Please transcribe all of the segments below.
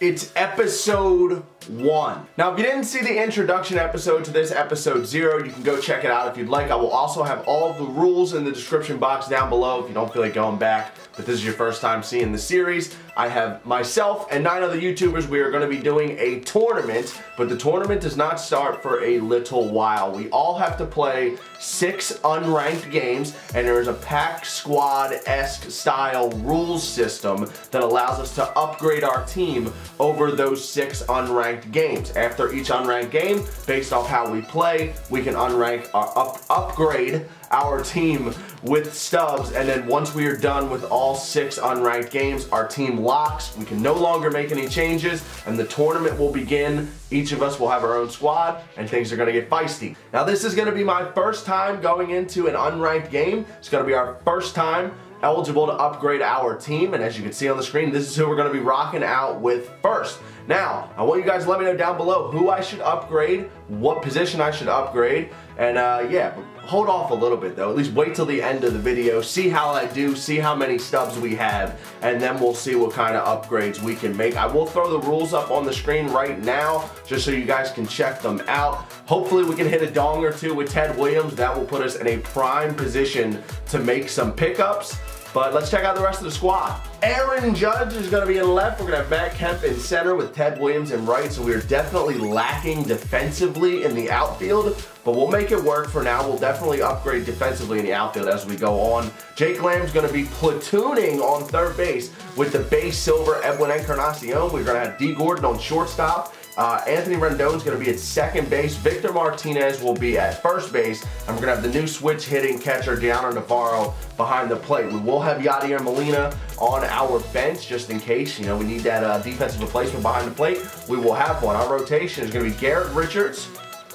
It's episode 1. Now, if you didn't see the introduction episode to this, episode 0, you can go check it out if you'd like. I will also have all of the rules in the description box down below if you don't feel like going back, but this is your first time seeing the series. I have myself and 9 other YouTubers. We are going to be doing a tournament, but the tournament does not start for a little while. We all have to play 6 unranked games, and there is a pack squad-esque style rules system that allows us to upgrade our team over those 6 unranked games. After each unranked game, based off how we play, we can upgrade our team with stubs, and then once we are done with all 6 unranked games, our team locks. We can no longer make any changes, and the tournament will begin. Each of us will have our own squad, and things are going to get feisty. Now, this is going to be my first time going into an unranked game. It's going to be our first time eligible to upgrade our team, and as you can see on the screen, this is who we're going to be rocking out with first. Now, I want you guys to let me know down below who I should upgrade, what position I should upgrade, and yeah, hold off a little bit though. At least wait till the end of the video, see how I do, see how many stubs we have, and then we'll see what kind of upgrades we can make. I will throw the rules up on the screen right now, just so you guys can check them out. Hopefully we can hit a dong or 2 with Ted Williams. That will put us in a prime position to make some pickups. But let's check out the rest of the squad. Aaron Judge is going to be in left. We're going to have Matt Kemp in center with Ted Williams in right. So we're definitely lacking defensively in the outfield, but we'll make it work for now. We'll definitely upgrade defensively in the outfield as we go on. Jake Lamb's going to be platooning on third base with the base silver Edwin Encarnacion. We're going to have D. Gordon on shortstop. Anthony Rendon's going to be at second base. Victor Martinez will be at first base. And we're going to have the new switch hitting catcher, Deanna Navarro, behind the plate. We will have Yadier Molina on our bench just in case, you know, we need that defensive replacement behind the plate. We will have one. Our rotation is going to be Garrett Richards.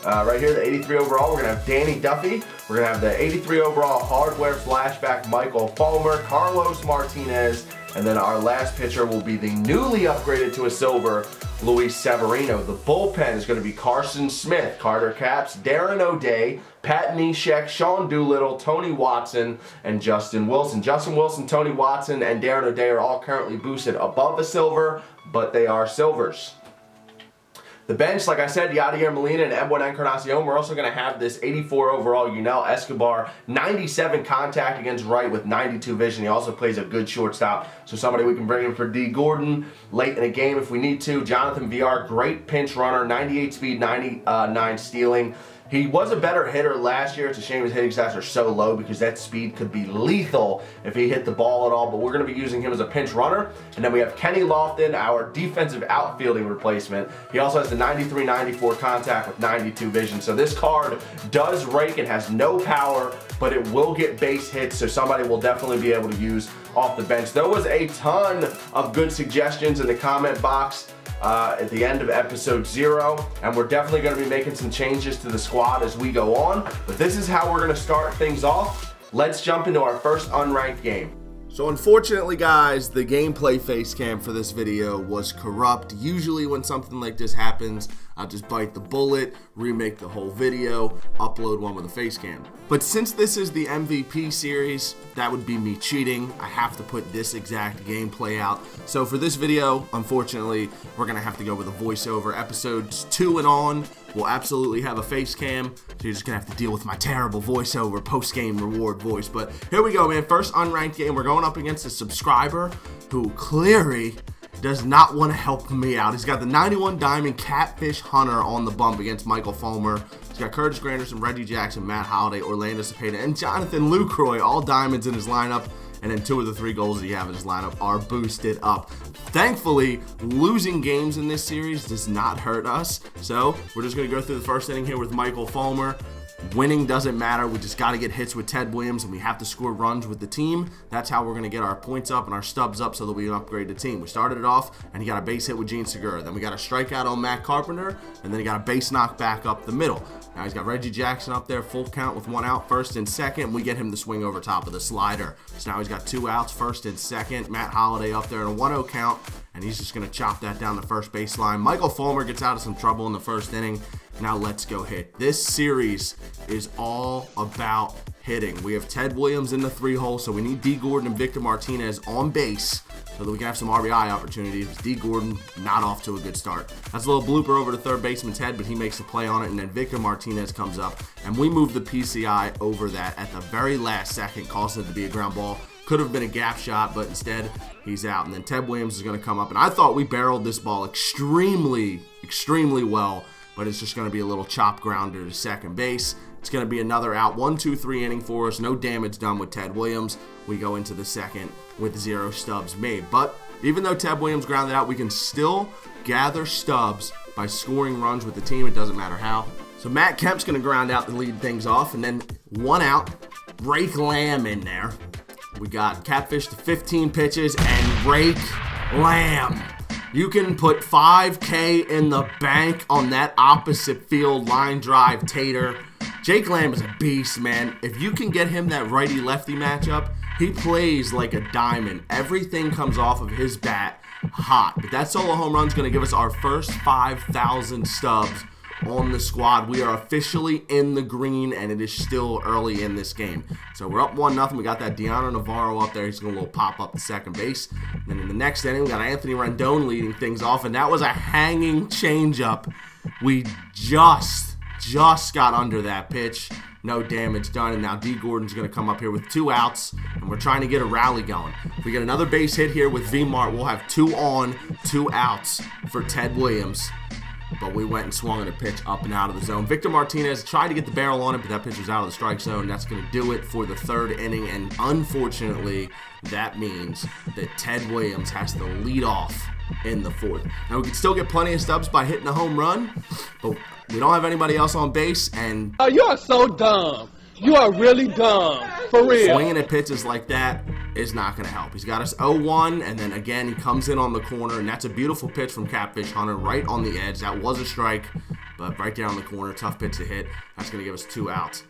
Right here, the 83 overall, we're going to have Danny Duffy. We're going to have the 83 overall hardware flashback Michael Fulmer, Carlos Martinez, and then our last pitcher will be the newly upgraded to a silver, Luis Severino. The bullpen is going to be Carson Smith, Carter Capps, Darren O'Day, Pat Neshek, Sean Doolittle, Tony Watson, and Justin Wilson. Justin Wilson, Tony Watson, and Darren O'Day are all currently boosted above the silver, but they are silvers. The bench, like I said, Yadier Molina and Edwin Encarnacion. We're also going to have this 84 overall Yunel Escobar, 97 contact against right with 92 vision. He also plays a good shortstop, so somebody we can bring in for D. Gordon late in a game if we need to. Jonathan VR, great pinch runner, 98 speed, 99 stealing. He was a better hitter last year. It's a shame his hitting stats are so low because that speed could be lethal if he hit the ball at all, but we're going to be using him as a pinch runner. And then we have Kenny Lofton, our defensive outfielding replacement. He also has the 93-94 contact with 92 vision. So this card does rake and has no power, but it will get base hits, so somebody will definitely be able to use off the bench. There was a ton of good suggestions in the comment box at the end of episode 0, and we're definitely going to be making some changes to the squad as we go on, but this is how we're going to start things off. Let's jump into our first unranked game. So unfortunately, guys, the gameplay face cam for this video was corrupt. Usually when something like this happens, I'll just bite the bullet, remake the whole video, upload one with a face cam. But since this is the MVP series, that would be me cheating. I have to put this exact gameplay out. So for this video, unfortunately, we're gonna have to go with a voiceover. Episodes 2 and on will absolutely have a face cam, so you're just gonna have to deal with my terrible voiceover post-game reward voice. But here we go, man. First unranked game, we're going up against a subscriber who clearly does not want to help me out. He's got the 91 Diamond Catfish Hunter on the bump against Michael Fulmer. He's got Curtis Granderson, Reggie Jackson, Matt Holliday, Orlando Cepeda, and Jonathan Lucroy, all diamonds in his lineup. And then 2 of the 3 goals that you have in his lineup are boosted up. Thankfully, losing games in this series does not hurt us. So we're just going to go through the first inning here with Michael Fulmer. Winning doesn't matter. We just got to get hits with Ted Williams, and we have to score runs with the team. That's how we're going to get our points up and our stubs up so that we can upgrade the team. We started it off, and he got a base hit with Gene Segura. Then we got a strikeout on Matt Carpenter, and then he got a base knock back up the middle. Now he's got Reggie Jackson up there, full count with 1 out, first and second. We get him to swing over top of the slider. So now he's got 2 outs, first and second. Matt Holliday up there in a 1-0 count, and he's just going to chop that down the first baseline. Michael Fulmer gets out of some trouble in the first inning. Now let's go hit. This series is all about hitting. We have Ted Williams in the 3-hole, so we need D. Gordon and Victor Martinez on base so that we can have some RBI opportunities. D. Gordon not off to a good start. That's a little blooper over to third baseman's head, but he makes a play on it, and then Victor Martinez comes up, and we move the PCI over that at the very last second, causing it to be a ground ball. Could have been a gap shot, but instead he's out. And then Ted Williams is going to come up, and I thought we barreled this ball extremely well, but it's just going to be a little chop grounder to second base. It's going to be another out. 1-2-3 inning for us. No damage done with Ted Williams. We go into the second with 0 stubs made. But even though Ted Williams grounded out, we can still gather stubs by scoring runs with the team. It doesn't matter how. So Matt Kemp's going to ground out to lead things off. And then 1 out. Rake Lamb in there. We got Catfish to 15 pitches and Rake Lamb. You can put $5K in the bank on that opposite field line drive tater. Jake Lamb is a beast, man. If you can get him that righty-lefty matchup, he plays like a diamond. Everything comes off of his bat hot. But that solo home run is going to give us our first 5,000 stubs on the squad. We are officially in the green, and it is still early in this game. So we're up 1-0. We got that Deanna Navarro up there. He's going to pop up to second base. And then in the next inning, we got Anthony Rendon leading things off, and that was a hanging changeup. We just got under that pitch. No damage done, and now D. Gordon's going to come up here with 2 outs, and we're trying to get a rally going. If we get another base hit here with V-Mart, we'll have 2 on, 2 outs for Ted Williams. But we went and swung at a pitch up and out of the zone. Victor Martinez tried to get the barrel on it, but that pitch was out of the strike zone. That's going to do it for the 3rd inning, and unfortunately, that means that Ted Williams has to lead off in the 4th. Now, we can still get plenty of stubs by hitting a home run, but we don't have anybody else on base, and you are so dumb. You are really dumb. For real. Swinging at pitches like that is not going to help. He's got us 0-1, and then again, he comes in on the corner, and that's a beautiful pitch from Catfish Hunter right on the edge. That was a strike, but right there on the corner, tough pitch to hit. That's going to give us 2 outs.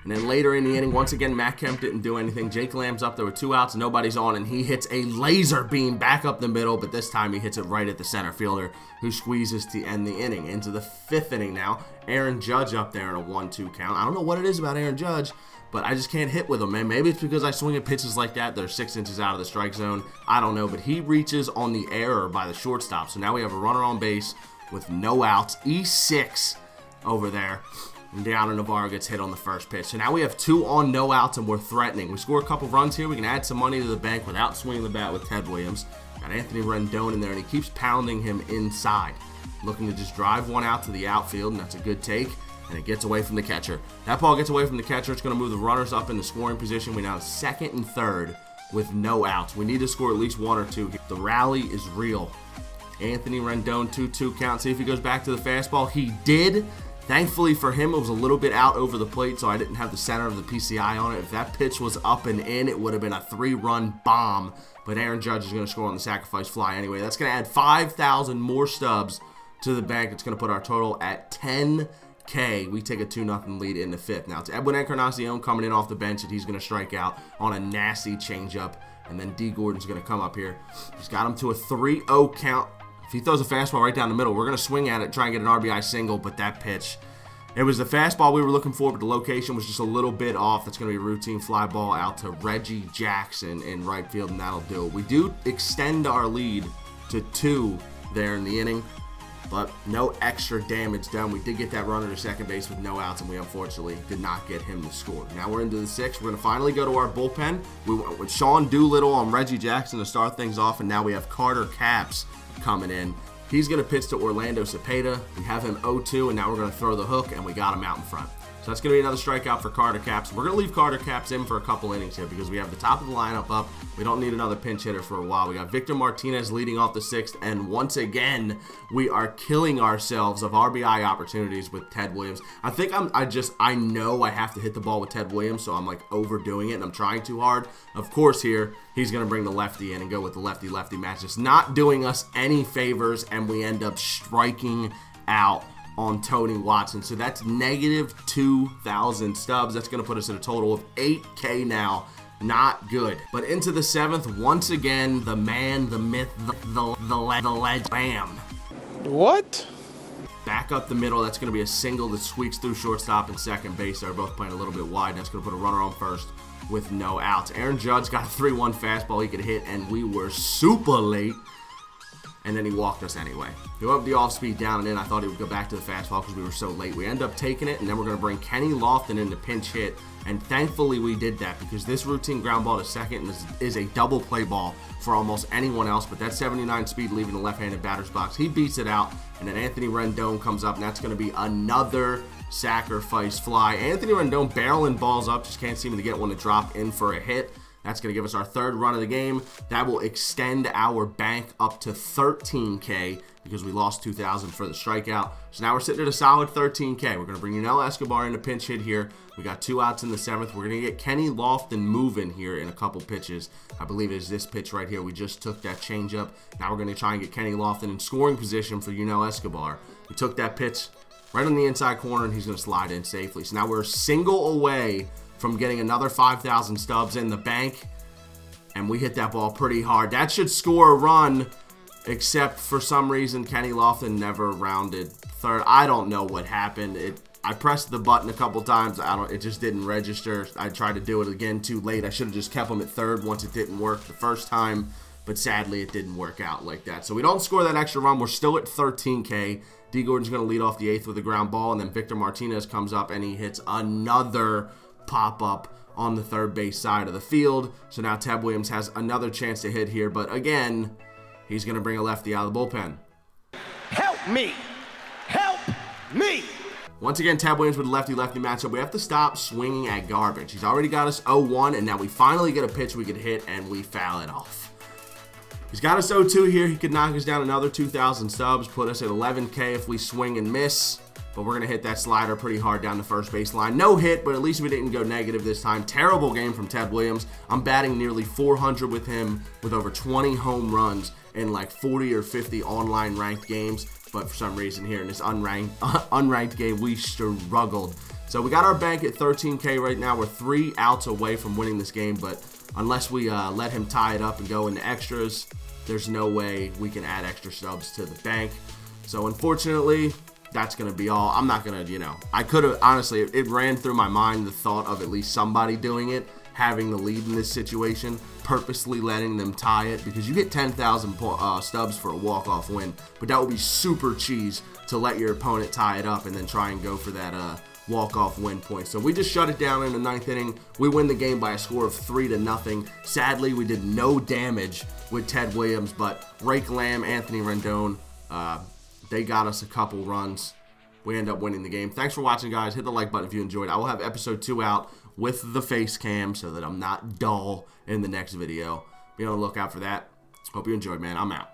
And then later in the inning, once again, Matt Kemp didn't do anything. Jake Lamb's up there with 2 outs, nobody's on, and he hits a laser beam back up the middle, but this time he hits it right at the center fielder, who squeezes to end the inning. Into the 5th inning now. Aaron Judge up there in a 1-2 count. I don't know what it is about Aaron Judge, but I just can't hit with him, man. Maybe it's because I swing at pitches like that. They're 6 inches out of the strike zone. I don't know, but he reaches on the error by the shortstop. So now we have a runner on base with no outs. E6 over there. And Deanna Navarro gets hit on the first pitch. So now we have 2 on, no outs, and we're threatening. We score a couple runs here. We can add some money to the bank without swinging the bat with Ted Williams. Got Anthony Rendon in there, and he keeps pounding him inside. Looking to just drive 1 out to the outfield, and that's a good take. And it gets away from the catcher. That ball gets away from the catcher. It's going to move the runners up in the scoring position. We now have 2nd and 3rd with no outs. We need to score at least 1 or 2. The rally is real. Anthony Rendon, 2-2 count. See if he goes back to the fastball. He did. Thankfully for him, it was a little bit out over the plate, so I didn't have the center of the PCI on it. If that pitch was up and in, it would have been a 3-run bomb. But Aaron Judge is going to score on the sacrifice fly anyway. That's going to add 5,000 more stubs to the bank. It's going to put our total at 10K. We take a 2-0 lead in the 5th. Now it's Edwin Encarnacion coming in off the bench, and he's going to strike out on a nasty changeup. And then D. Gordon's going to come up here. He's got him to a 3-0 count. If he throws a fastball right down the middle, we're going to swing at it, try and get an RBI single, but that pitch, it was the fastball we were looking for, but the location was just a little bit off. That's going to be a routine fly ball out to Reggie Jackson in right field, and that'll do it. We do extend our lead to 2 there in the inning, but no extra damage done. We did get that runner to second base with no outs, and we unfortunately did not get him to score. Now we're into the 6th. We're going to finally go to our bullpen. We went with Sean Doolittle on Reggie Jackson to start things off, and now we have Carter Capps coming in. He's going to pitch to Orlando Cepeda. We have him 0-2, and now we're going to throw the hook, and we got him out in front. So that's going to be another strikeout for Carter Capps. We're going to leave Carter Capps in for a couple innings here because we have the top of the lineup up. We don't need another pinch hitter for a while. We got Victor Martinez leading off the 6th, and once again, we are killing ourselves of RBI opportunities with Ted Williams. I think I know I have to hit the ball with Ted Williams, so I'm like overdoing it, and I'm trying too hard. Of course here, he's going to bring the lefty in and go with the lefty-lefty match. It's not doing us any favors, and we end up striking out on Tony Watson. So that's negative 2,000 stubs. That's going to put us at a total of 8K now. Not good. But into the 7th, once again, the man, the myth, the legend, bam. What? back up the middle. That's going to be a single that squeaks through shortstop and second base. They're both playing a little bit wide. That's going to put a runner on first with no outs. Aaron Judge got a 3-1 fastball he could hit, and we were super late. And then he walked us anyway. He went up the off-speed down and in. I thought he would go back to the fastball because we were so late. We end up taking it, and then we're going to bring Kenny Lofton in to pinch hit. And thankfully we did that because this routine ground ball to second is a double play ball for almost anyone else. But that 79 speed leaving the left-handed batter's box, he beats it out. And then Anthony Rendon comes up, and that's going to be another sacrifice fly. Anthony Rendon barreling balls up, just can't seem to get one to drop in for a hit. That's going to give us our third run of the game. That will extend our bank up to 13K because we lost 2,000 for the strikeout. So now we're sitting at a solid 13K. We're going to bring Yunel Escobar in a pinch hit here. We got 2 outs in the 7th. We're going to get Kenny Lofton moving here in a couple pitches. I believe it is this pitch right here. We just took that changeup. Now we're going to try and get Kenny Lofton in scoring position for Yunel Escobar. We took that pitch right on the inside corner, and he's going to slide in safely. So now we're a single away from getting another 5,000 stubs in the bank, and we hit that ball pretty hard. That should score a run, except for some reason Kenny Lofton never rounded third. I don't know what happened. I pressed the button a couple times. It just didn't register. I tried to do it again too late. I should have just kept him at third once it didn't work the first time, but sadly it didn't work out like that. So we don't score that extra run. We're still at 13K. D. Gordon's going to lead off the 8th with a ground ball, and then Victor Martinez comes up and he hits another pop-up on the third base side of the field. So now Ted Williams has another chance to hit here, but again, he's going to bring a lefty out of the bullpen. Help me! Help me! Once again, Ted Williams with a lefty-lefty matchup. We have to stop swinging at garbage. He's already got us 0-1, and now we finally get a pitch we could hit, and we foul it off. He's got us 0-2 here. He could knock us down another 2,000 stubs, put us at 11K if we swing and miss. But we're going to hit that slider pretty hard down the first baseline. No hit, but at least we didn't go negative this time. Terrible game from Ted Williams. I'm batting nearly 400 with him with over 20 home runs in like 40 or 50 online ranked games. But for some reason here in this unranked game, we struggled. So we got our bank at 13K right now. We're 3 outs away from winning this game. But unless we let him tie it up and go into extras, there's no way we can add extra stubs to the bank. So unfortunately, that's going to be all. I'm not going to, I could have, honestly, it ran through my mind the thought of at least somebody doing it, having the lead in this situation, purposely letting them tie it, because you get 10,000 stubs for a walk-off win, but that would be super cheese to let your opponent tie it up and then try and go for that walk-off win point. So we just shut it down in the 9th inning. We win the game by a score of 3-0. Sadly, we did no damage with Ted Williams, but Rake Lamb, Anthony Rendon, they got us a couple runs. We end up winning the game. Thanks for watching, guys. Hit the like button if you enjoyed. I will have episode 2 out with the face cam so that I'm not dull in the next video. Be on the lookout for that. Hope you enjoyed, man. I'm out.